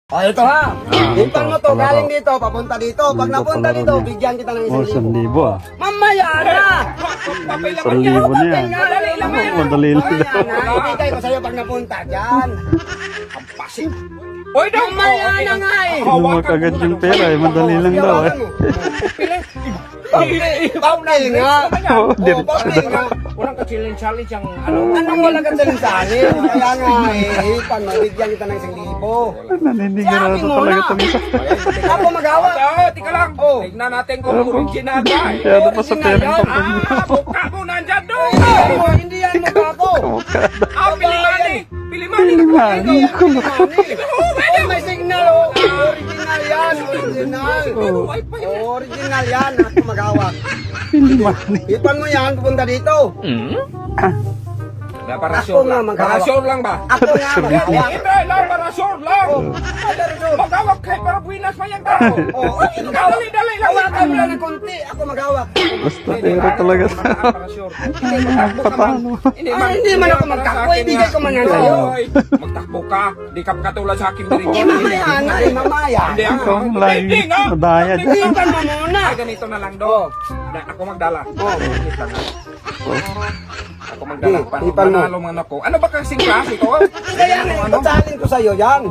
O ito ha, hipan mo to, galing dito, papunta dito. Pag napunta dito, bigyan kita ng 1,000. Mamaya na! Papel naman 1,000 yan. niya. Madali lang yan. Madali lang. Mamaya na, ibigay ko sa'yo pag napunta dyan. Ang pasip. Oy, daw. Mamaya na nga eh. Kinuha kagad yung pera eh. Madali lang daw eh. Papel nga. Oo, diretso Papel nga. Walang ka-challenge ang ano. Anong wala ka dyan sa akin? Kaya nga eh, hipan mo, bigyan kita ng 1,000. Naninigurado talaga ito isa. Ako magawa. Tika lang. Tignan natin kung original ba. Kaya pa sa pera ko. Buka mo nandyan doon. Hindi yan mukha ko. Pilimani. Pilimani. Pilimani. Oh, may signal oh. Original yan, original. Original yan, ako magawak. Hipan mo yan, pupunta dito. Ako nga magawak. Parasyon lang ba? Ako nga magawak. Hindi lang, parasyon lang. Magawak kayo para buwinas pa yung tao. Dali lang. Hawakan mo lang ng konti, ako magawak. Basta pera talaga. Patalo. Hindi man ako magtakbo, ibigay ko man yan sa'yo. Magtakbo ka. Di ka katulad sa akin. Mamaya na, mamaya. Hindi Ikaw ang lagi madaya dyan. Hipan mo muna. Ay, ganito na lang do. Ako magdala. Wait lang, ha? Ako magdala. Hipan mo. Manalo man ako. Ano ba kasing klase ko? Kaya nga, ipatsalin ko sa'yo yan.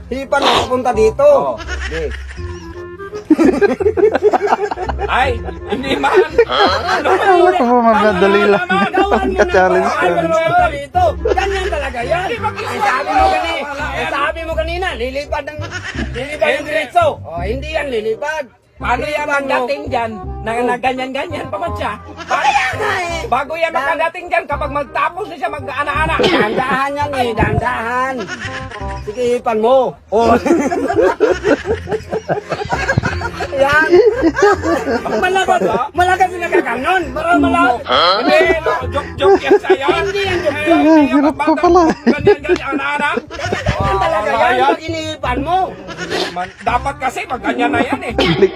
Hipan mo, papunta dito. Ay, hindi man. Ano ba? Ano ka ba madali lang. Ka-challenge ka. Dito. Ganyan talaga yan. Ay, sabi mo kanina, lilipad ng diretso. O, hindi yan lilipad. Paano yan ang dating dyan? Na ganyan-ganyan pa man siya? Bago yan makadating dyan kapag magtapos na siya mag-ana-ana. Dandahan yan eh, dandahan. Sige, hipan mo. O. Yan. Malakas na kakanon. Parang malakas. Hindi, joke-joke yan sa'yo. Hindi yan joke. Hirap ka pala. Ganyan-ganyan, ana-ana. Yan talaga yan. Pag inihipan mo. Dapat kasi mag-ganyan na yan eh.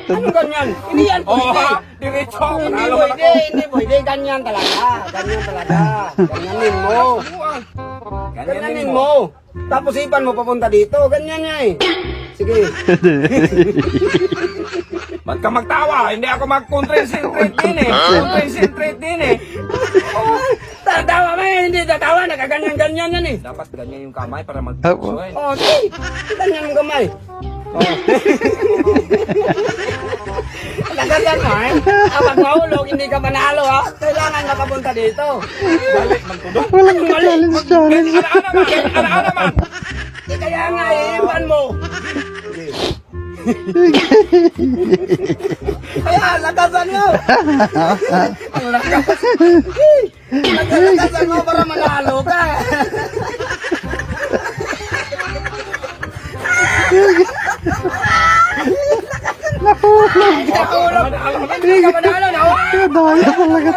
Anong ganyan? Hindi yan pwede. Diretso. Hindi Panalo man pwede, hindi pwede. Ganyan talaga. Ganyan talaga. Ganyanin mo. Ganyanin mo. Tapos hipan mo papunta dito. Ganyan niya eh. Sige. Ba't ka magtawa? Hindi ako mag-concentrate din eh. Concentrate din eh. Tatawa ba eh? Hindi tatawa. Nakaganyan-ganyan yan eh. Dapat ganyan yung kamay para Apo. mag-concentrate. O, sige. Ganyan ang kamay. O. Nagagan mo eh. Kapag mahulog, hindi ka manalo ha. Kailangan makapunta dito. Balik, magtudok. Walang ka-challenge. Ana-ana man. Kaya nga iipan mo. Kaya lakasan mo. Ang lakas. Lakasan mo para manalo ka. Nahulog. Hindi ka manalo. Daya talaga.